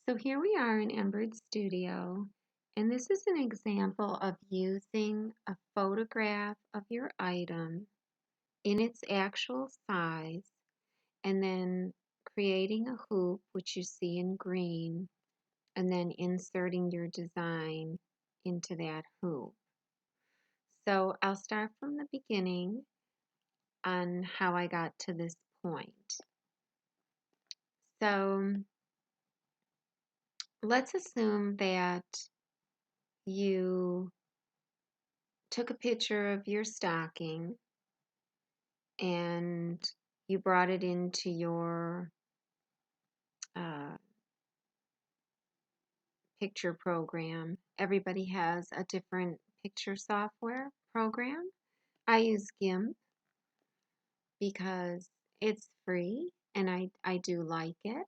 So here we are in Embird Studio, and this is an example of using a photograph of your item in its actual size, and then creating a hoop, which you see in green, and then inserting your design into that hoop. So I'll start from the beginning on how I got to this point. So let's assume that you took a picture of your stocking and you brought it into your uh, picture program. Everybody has a different picture software program. I use GIMP because it's free and I do like it.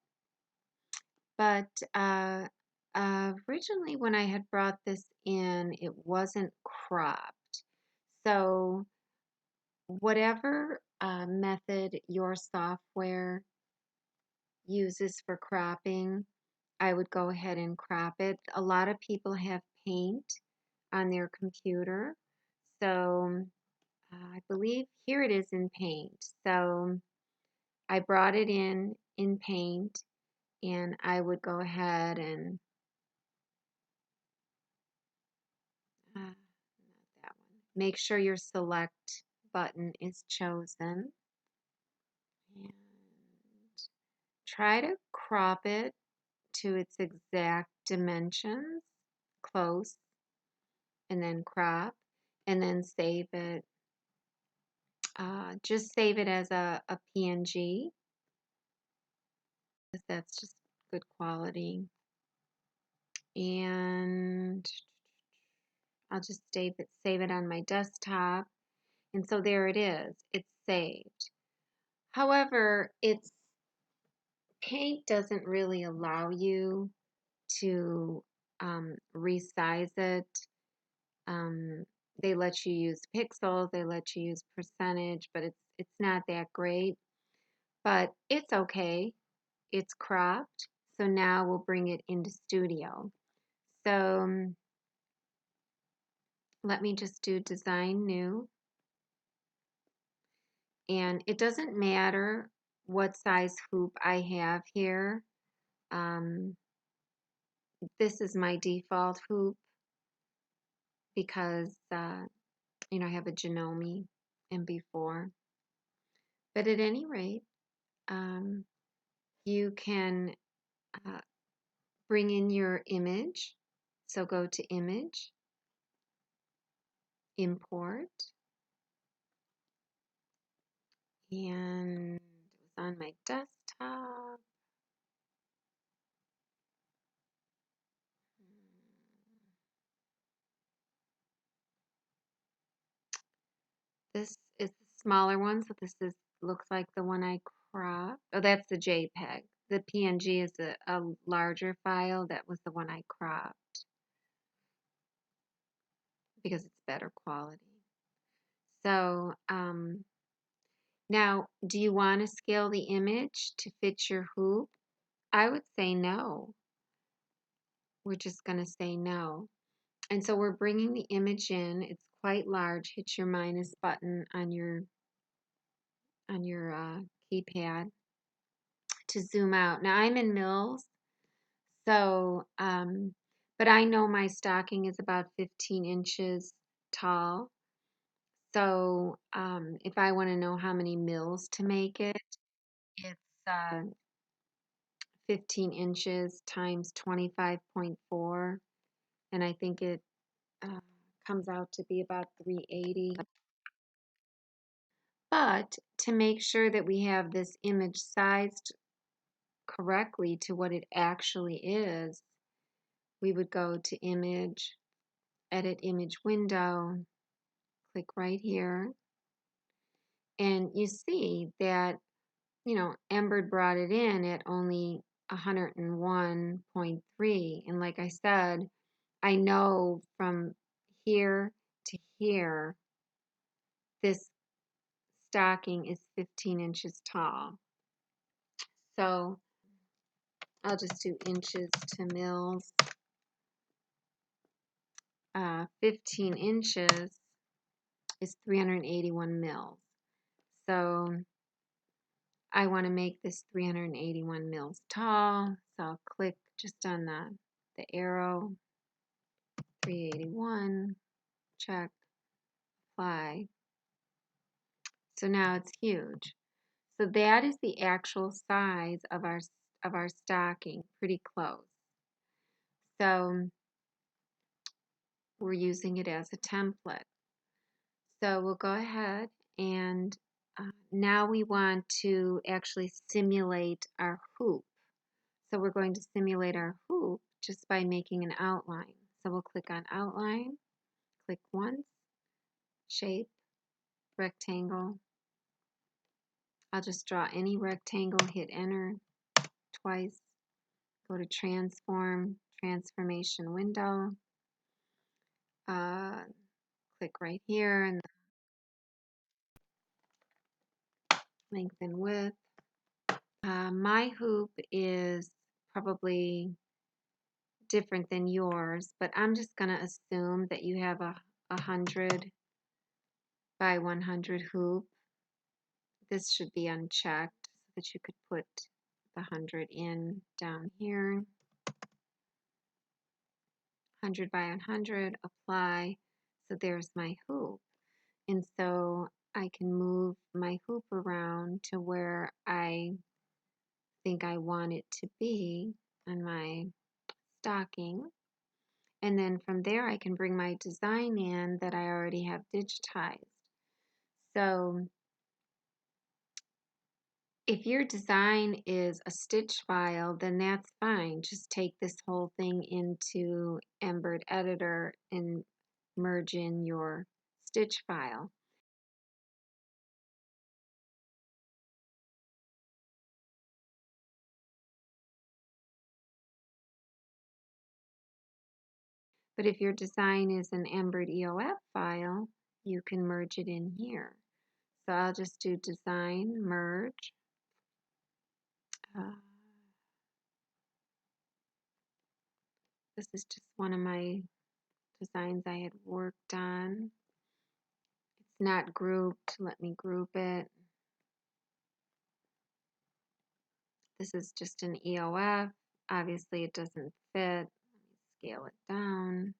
But originally when I had brought this in, it wasn't cropped. So whatever method your software uses for cropping, I would go ahead and crop it. A lot of people have paint on their computer. So I believe here it is in paint. So I brought it in paint, and I would go ahead and not that one. Make sure your select button is chosen and try to crop it to its exact dimensions, close, and then crop, and then save it. Just save it as a PNG, because that's just good quality. And I'll just save it on my desktop. And so there it is. It's saved. However, Paint doesn't really allow you to resize it. They let you use pixels, they let you use percentage, but it's not that great. But it's okay. It's cropped. So now we'll bring it into Studio. So let me just do Design New. And it doesn't matter what size hoop I have here. This is my default hoop because I have a Janome MB4. But at any rate, you can bring in your image. So go to Image, Import, and it was on my desktop. This is the smaller one, so looks like the one I cropped. Oh, that's the JPEG. The PNG is a larger file. That was the one I cropped because it's better quality. So now, do you want to scale the image to fit your hoop? I would say no. We're just going to say no. And so we're bringing the image in. It's quite large. Hit your minus button on your keypad to zoom out. Now I'm in mils, so but I know my stocking is about 15 inches tall. So if I want to know how many mils to make it, it's 15 inches times 25.4, and I think it comes out to be about 380. But to make sure that we have this image sized correctly to what it actually is, we would go to Image, Edit Image Window, click right here, and you see that, Embird brought it in at only 101.3, and like I said, I know from here to here, this stocking is 15 inches tall. So I'll just do inches to mils. 15 inches is 381 mils. So I want to make this 381 mils tall. So I'll click just on the arrow, 381, check, apply. So now it's huge. So that is the actual size of our stocking, pretty close. So we're using it as a template. So we'll go ahead and now we want to actually simulate our hoop. So we're going to simulate our hoop just by making an outline. So we'll click on outline, click once, shape, rectangle. I'll just draw any rectangle, hit enter twice, go to transform, transformation window, click right here and lengthen width. My hoop is probably different than yours, but I'm just going to assume that you have a 100 by 100 hoop. This should be unchecked so that you could put the 100 in down here. 100 by 100, apply. So there's my hoop. And so I can move my hoop around to where I think I want it to be on my stocking. And then from there I can bring my design in that I already have digitized. So if your design is a stitch file, then that's fine. Just take this whole thing into Embird Editor and merge in your stitch file. But if your design is an Embird EOF file, you can merge it in here. So I'll just do design, merge. This is just one of my designs I had worked on. It's not grouped. Let me group it. This is just an EOF. Obviously it doesn't fit. Let me scale it down.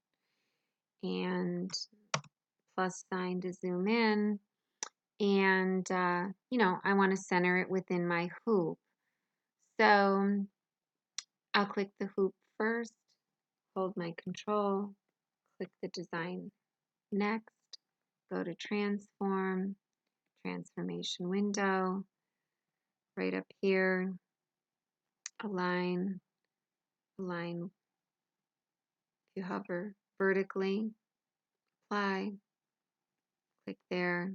And plus sign to zoom in. And, you know, I want to center it within my hoop. So I'll click the hoop first, hold my control, click the design next, go to transform, transformation window, right up here, align, if you hover vertically, apply, click there,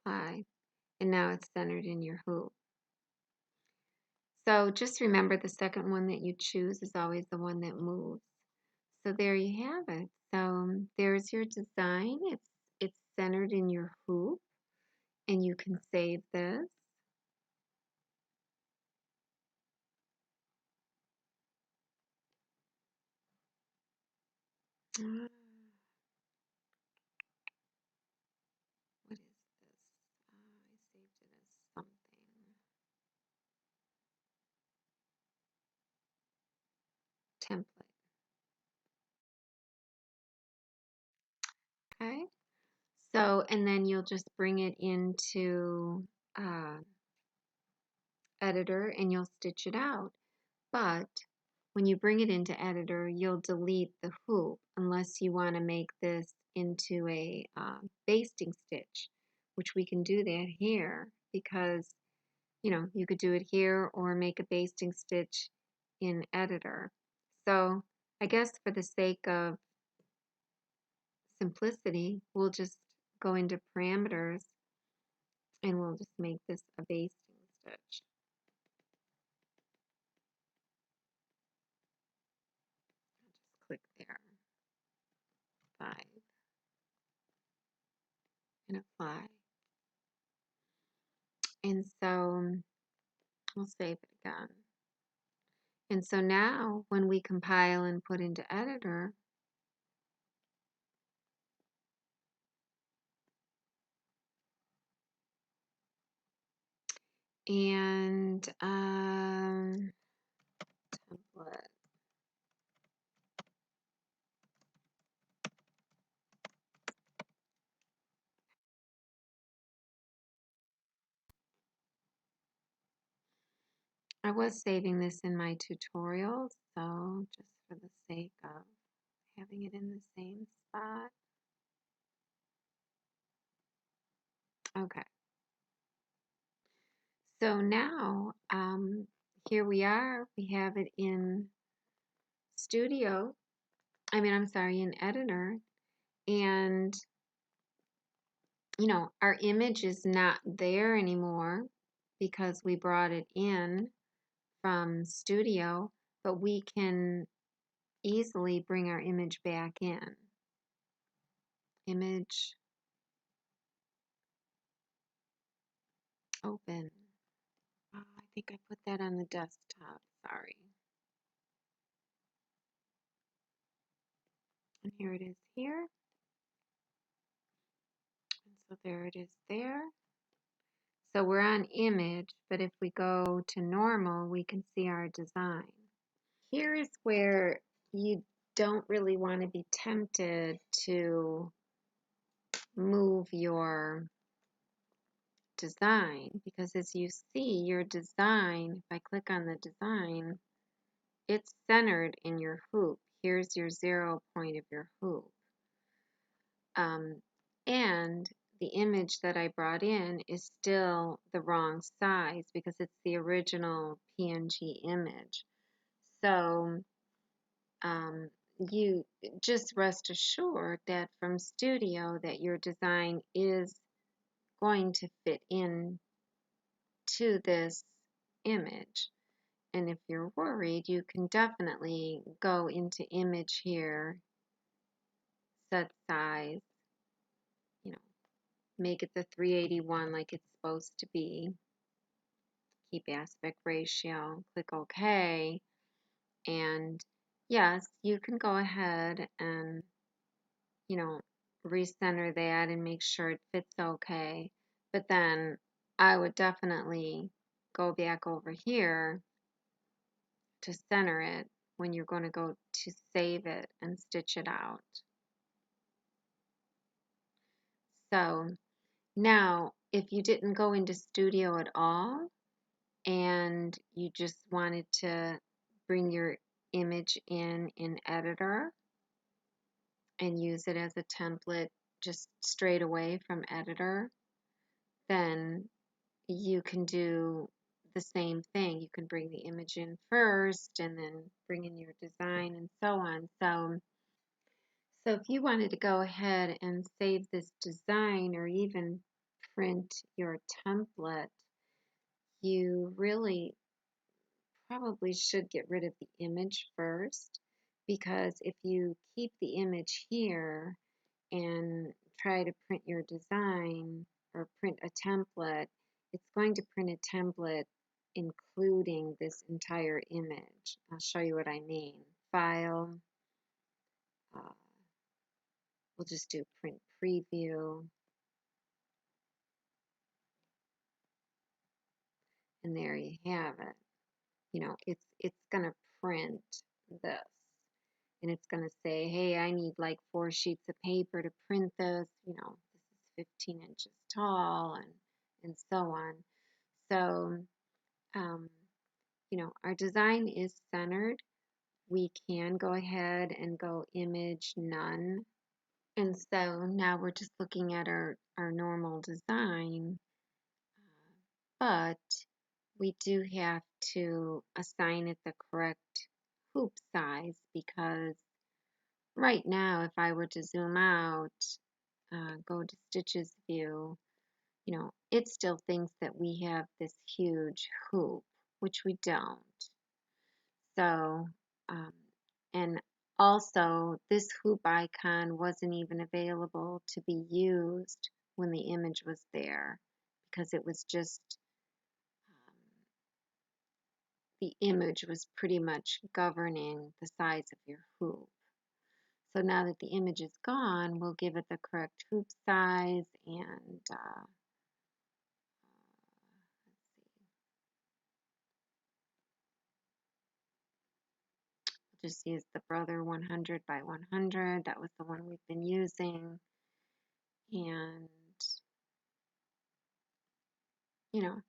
apply, and now it's centered in your hoop. So just remember the second one that you choose is always the one that moves. So there you have it. So there's your design. It's centered in your hoop, and you can save this. What is this? I saved it as something. Template. Okay. So, and then you'll just bring it into editor and you'll stitch it out. But when you bring it into editor, you'll delete the hoop unless you want to make this into a basting stitch, which we can do that here because, you know, you could do it here or make a basting stitch in editor. So I guess for the sake of simplicity, we'll just go into parameters and we'll just make this a basting stitch. Just click there, 5, and apply. And so we'll save it again. And so now when we compile and put into editor, and template. I was saving this in my tutorials, so just for the sake of having it in the same spot. Okay. So now, here we are. We have it in Studio. I'm sorry, in Editor. And, our image is not there anymore because we brought it in from Studio, but we can easily bring our image back in. Image, open. I think I put that on the desktop. Sorry. And here it is here. And so there it is there. So we're on image, but if we go to normal, we can see our design. Here is where you don't really want to be tempted to move your design, because as you see, your design, if I click on the design, it's centered in your hoop. Here's your 0 point of your hoop. And the image that I brought in is still the wrong size because it's the original PNG image. So you just rest assured that from Studio that your design is going to fit in to this image. And if you're worried, you can definitely go into image here, set size, make it the 381 like it's supposed to be, keep aspect ratio, click OK, and yes, you can go ahead and, recenter that and make sure it fits okay. But then I would definitely go back over here to center it when you're going to go to save it and stitch it out. So now, if you didn't go into Studio at all and you just wanted to bring your image in Editor and use it as a template just straight away from Editor, then you can do the same thing. You can bring the image in first and then bring in your design and so on. So if you wanted to go ahead and save this design or even print your template, you really probably should get rid of the image first, because if you keep the image here and try to print your design or print a template, it's going to print a template including this entire image. I'll show you what I mean. File, uh, we'll just do print preview, and there you have it. It's going to print this, and it's going to say, hey, I need like 4 sheets of paper to print this. This is 15 inches tall, and so on. So, our design is centered. We can go ahead and go image none. And so now we're just looking at our normal design, but we do have to assign it the correct hoop size, because right now, if I were to zoom out, go to Stitches View, it still thinks that we have this huge hoop, which we don't. So, and also this hoop icon wasn't even available to be used when the image was there, because it was just the image was pretty much governing the size of your hoop. So now that the image is gone, we'll give it the correct hoop size and just use the Brother 100 by 100. That was the one we've been using. And, you know,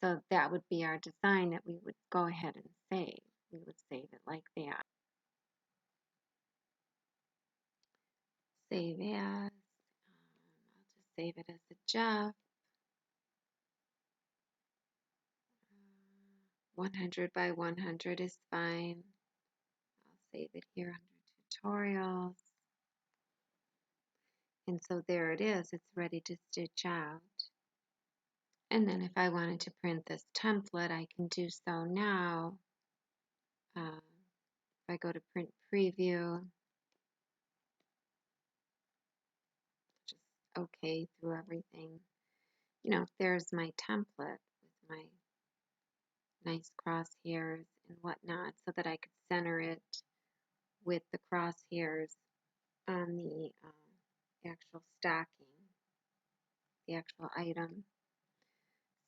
so that would be our design that we would go ahead and save. We would save it like that. Save as. I'll just save it as a Jeff. 100 by 100 is fine. I'll save it here under tutorials. And so there it is. It's ready to stitch out. And then if I wanted to print this template, I can do so now. If I go to print preview, just OK through everything. You know, there's my template with my nice crosshairs and whatnot so that I could center it with the crosshairs on the actual stocking, the actual item.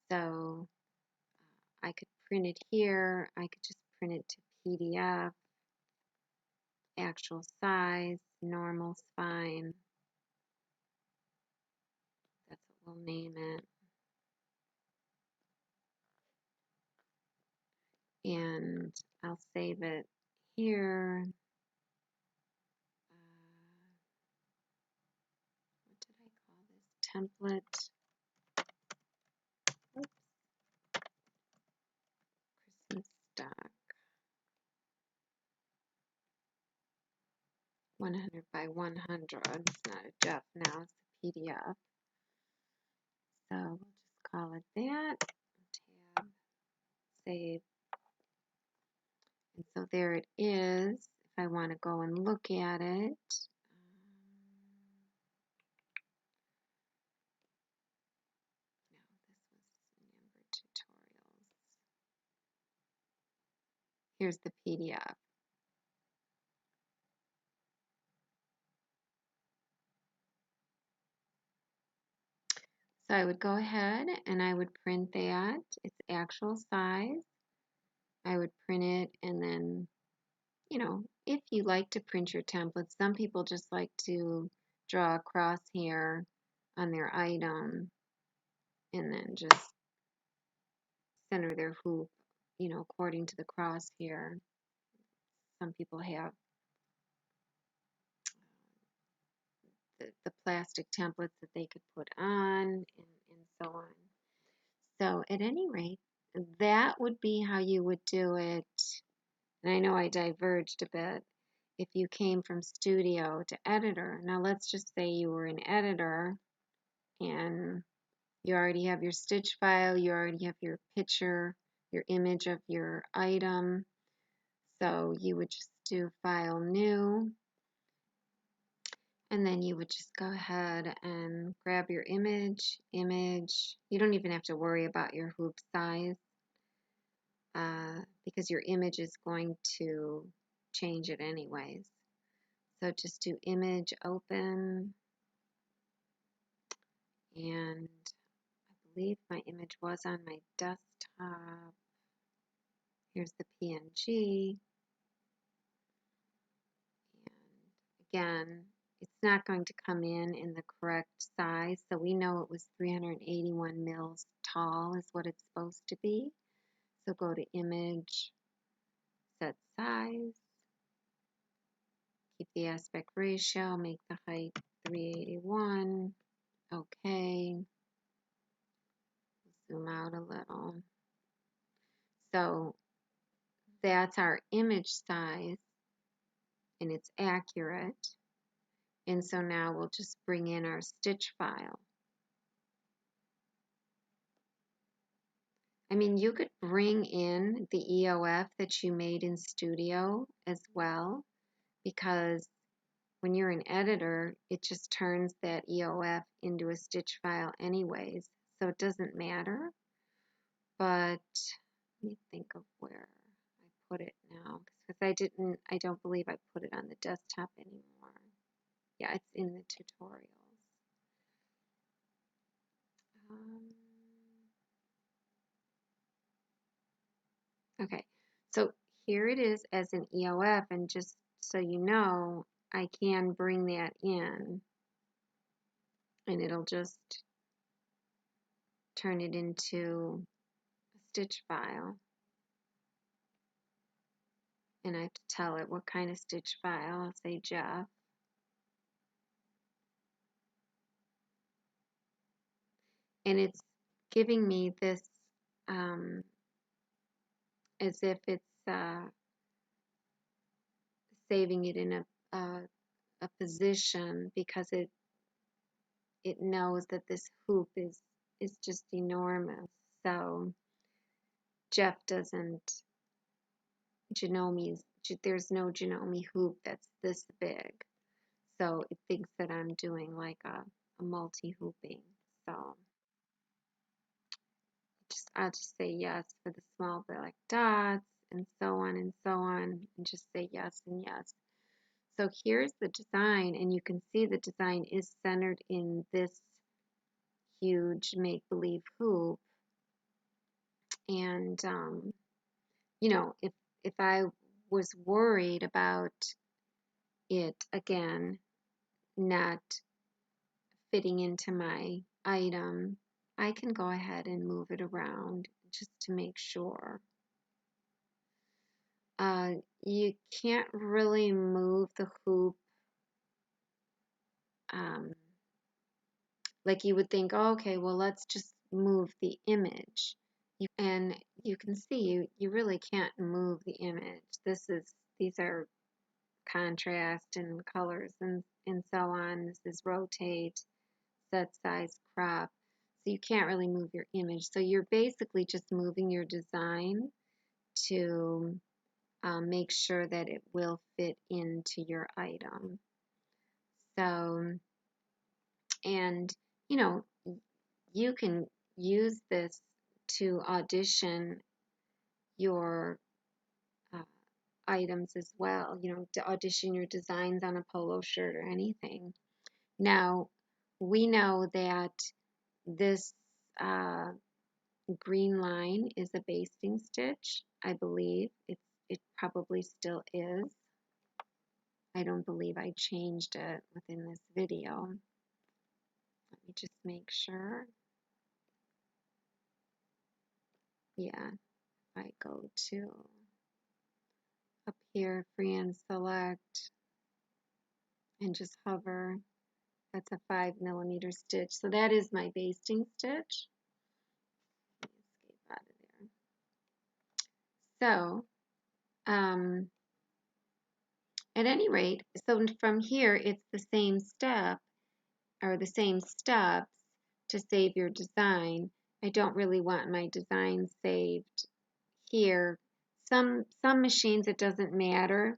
So I could print it here. I could just print it to PDF, actual size, normal spine. That's what we'll name it. And I'll save it here. What did I call this? Template. Oops. Christmas stock. 100 by 100. It's not a Jeff now, it's a PDF. So we'll just call it that. Tab, save. And so there it is. If I want to go and look at it, no, this was Embird tutorials. Here's the PDF. So I would go ahead and I would print that, its actual size. I would print it, and then, you know, if you like to print your templates, some people just like to draw a crosshair on their item and then just center their hoop, you know, according to the crosshair. Some people have the plastic templates that they could put on and so on. So at any rate, that would be how you would do it. And I know I diverged a bit. If you came from studio to editor, now let's just say you were an editor and you already have your stitch file, you already have your picture, your image of your item. So you would just do File New, and then you would just go ahead and grab your image. You don't even have to worry about your hoop size because your image is going to change it anyways. So just do Image, Open, and I believe my image was on my desktop. Here's the PNG. And again, it's not going to come in the correct size, so we know it was 381 mils tall is what it's supposed to be. So go to Image, Set Size, keep the aspect ratio, make the height 381, OK. Zoom out a little. So that's our image size, and it's accurate. And so now we'll just bring in our stitch file. I mean, you could bring in the EOF that you made in Studio as well, because when you're an editor, it just turns that EOF into a stitch file anyways, so it doesn't matter. But let me think of where. put it now because I don't believe I put it on the desktop anymore. Yeah, it's in the tutorials. Okay, so here it is as an EOF, and just so you know, I can bring that in, and it'll just turn it into a stitch file. And I have to tell it what kind of stitch file. I'll say Jeff. And it's giving me this as if it's saving it in a position, because it knows that this hoop is just enormous. So Jeff doesn't there's no Janome hoop that's this big. So it thinks that I'm doing like a multi-hooping. So I'll just say yes for the small black dots, and so on and so on, and just say yes and yes. So here's the design, and you can see the design is centered in this huge make-believe hoop. And you know, if I was worried about it again not fitting into my item, I can go ahead and move it around just to make sure. You can't really move the hoop like you would think, oh, okay, well, let's just move the image. And you can see you really can't move the image. These are contrast and colors and so on. This is rotate, set size, crop. So you can't really move your image. So you're basically just moving your design to make sure that it will fit into your item. So, and you know, you can use this to audition your items as well, you know, to audition your designs on a polo shirt or anything. Now, we know that this green line is a basting stitch. I believe it probably still is. I don't believe I changed it within this video. Let me just make sure. Yeah, if I go to up here, free and select, and just hover, that's a 5mm stitch. So that is my basting stitch. Escape out of there. So, at any rate, so from here, it's the same step, or the same steps to save your design. I don't really want my design saved here. Some machines, it doesn't matter.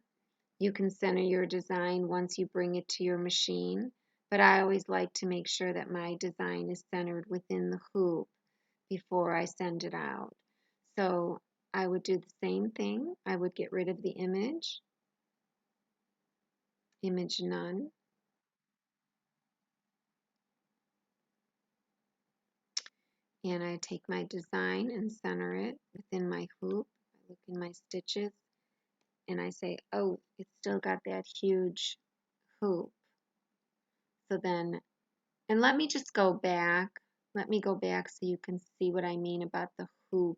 You can center your design once you bring it to your machine, but I always like to make sure that my design is centered within the hoop before I send it out. So I would do the same thing. I would get rid of the image none, and I take my design and center it within my hoop. I look in my stitches and I say, oh, it's still got that huge hoop. So then, and let me just go back. Let me go back so you can see what I mean about the hoop.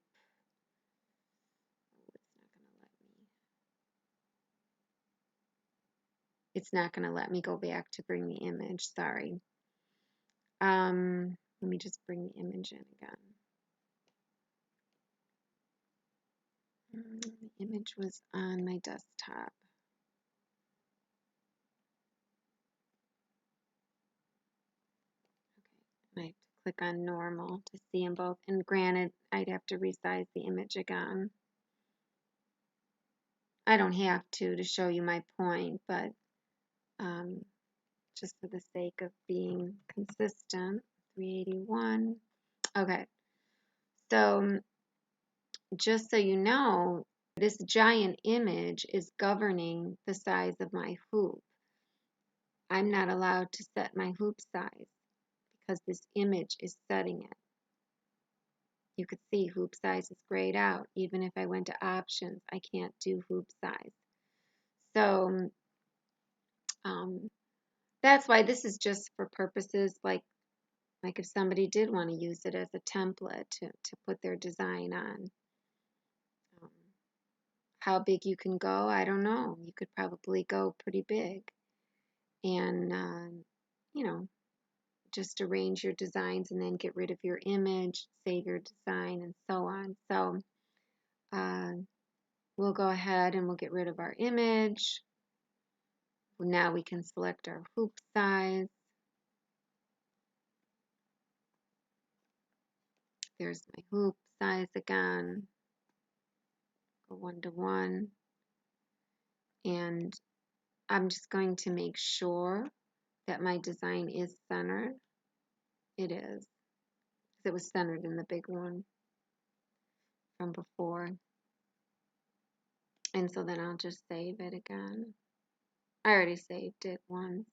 It's not going to let me go back to bring the image. Sorry. Let me just bring the image in again. The image was on my desktop. Okay, I have to click on normal to see them both. And granted, I'd have to resize the image again. I don't have to show you my point, but just for the sake of being consistent, 381. Okay, so just so you know, This giant image is governing the size of my hoop. I'm not allowed to set my hoop size because this image is setting it. You could see hoop size is grayed out. Even if I went to options, I can't do hoop size. So that's why this is just for purposes like if somebody did want to use it as a template to put their design on. How big you can go, I don't know. You could probably go pretty big. And, you know, just arrange your designs and then get rid of your image, save your design, and so on. So we'll go ahead and we'll get rid of our image. Now we can select our hoop size. There's my hoop size again. Go 1-to-1. And I'm just going to make sure that my design is centered. It is. It was centered in the big one from before. And so then I'll just save it again. I already saved it once.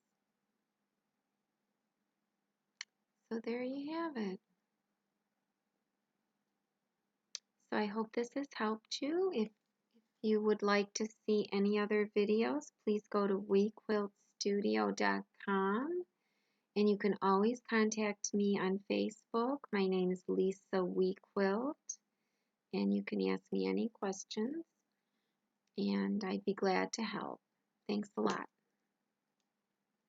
So there you have it. So I hope this has helped you. If you would like to see any other videos, please go to wequiltstudio.com. And you can always contact me on Facebook. My name is Lisa WeQuilt. And you can ask me any questions. And I'd be glad to help. Thanks a lot.